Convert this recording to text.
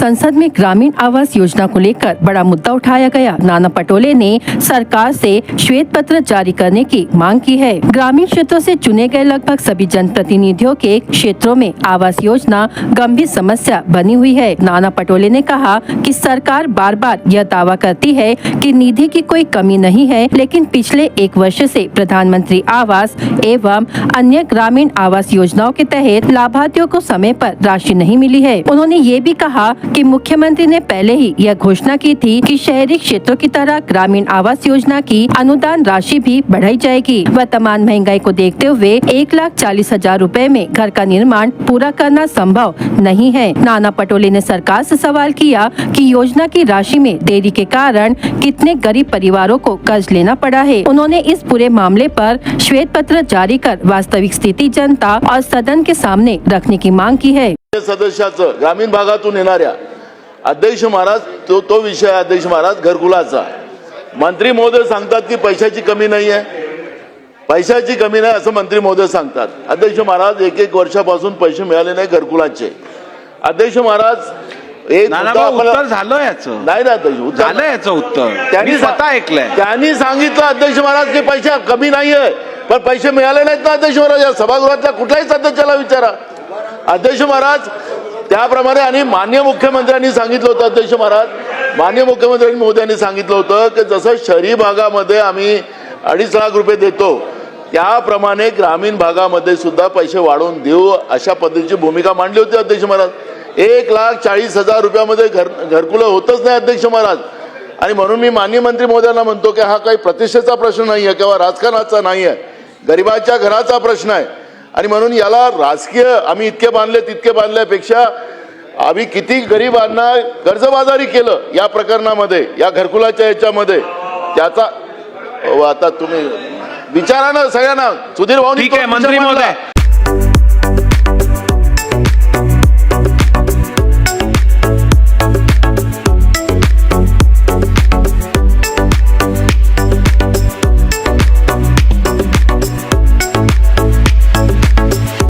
संसद में ग्रामीण आवास योजना को लेकर बड़ा मुद्दा उठाया गया। नाना पटोले ने सरकार से श्वेत पत्र जारी करने की मांग की है। ग्रामीण क्षेत्रों से चुने गए लगभग सभी जनप्रतिनिधियों के क्षेत्रों में आवास योजना गंभीर समस्या बनी हुई है। नाना पटोले ने कहा कि सरकार बार बार यह दावा करती है कि निधि की कोई कमी नहीं है, लेकिन पिछले 1 वर्ष से प्रधानमंत्री आवास एवं अन्य ग्रामीण आवास योजनाओं के तहत लाभार्थियों को समय पर राशि नहीं मिली है। उन्होंने ये भी कहा कि मुख्यमंत्री ने पहले ही यह घोषणा की थी कि शहरी क्षेत्रों की तरह ग्रामीण आवास योजना की अनुदान राशि भी बढ़ाई जाएगी। वर्तमान महंगाई को देखते हुए 1,40,000 रुपए में घर का निर्माण पूरा करना संभव नहीं है। नाना पटोले ने सरकार से सवाल किया कि योजना की राशि में देरी के कारण कितने गरीब परिवारों को कर्ज लेना पड़ा है। उन्होंने इस पूरे मामले पर श्वेत पत्र जारी कर वास्तविक स्थिति जनता और सदन के सामने रखने की मांग की है। सदस्याचं ग्रामीण भागातून येणाऱ्या अध्यक्ष महाराज तो विषय अध्यक्ष महाराज घरकुलाचा मंत्री महोदय सांगतात की पैशाची कमी नाही आहे, पैशाची कमी नाही असं मंत्री महोदय सांगतात। अध्यक्ष महाराज 1 वर्षापासून पैसे मिळाले नाही घरकुलाचे। अध्यक्ष महाराज एक उत्तर झालं याचं नाही ना अध्यक्ष झालं याचं उत्तर त्यांनी स्वतः ऐकलंय। त्यांनी सांगितलं अध्यक्ष महाराज की पैसे कमी नाहीये पण पैसे मिळाले नाहीत ना अध्यक्ष महाराज। या सभागृहातल्या कुठल्याही सदस्याला विचारा अध्यक्ष महाराज। त्याप्रमाणे आणि माननीय मुख्यमंत्र्यांनी सांगितलं होतं अध्यक्ष महाराज, माननीय मुख्यमंत्री महोदयांनी सांगितलं होतं की जसं शहरी भागामध्ये आम्ही 2.5 लाख रुपये देतो त्याप्रमाणे ग्रामीण भागामध्ये सुद्धा पैसे वाढवून देऊ अशा पद्धतीची भूमिका मांडली होती अध्यक्ष महाराज। 1,40,000 रुपयामध्ये घरकुलं होतच नाही अध्यक्ष महाराज। आणि म्हणून मी माननीय मंत्री महोदयांना म्हणतो की हा काही प्रतिष्ठेचा प्रश्न नाही आहे किंवा राजकारणाचा नाही आहे, गरिबाच्या घराचा प्रश्न आहे। आणि म्हणून याला राजकीय आम्ही इतके बांधले तितके बांधल्यापेक्षा आम्ही किती गरिबांना कर्जबाजारी केलं या प्रकरणामध्ये, या घरकुलाच्या याच्यामध्ये त्याचा आता तुम्ही विचारा ना सगळ्यांना। सुधीर भाऊ ठीक आहे मंत्री महोदय।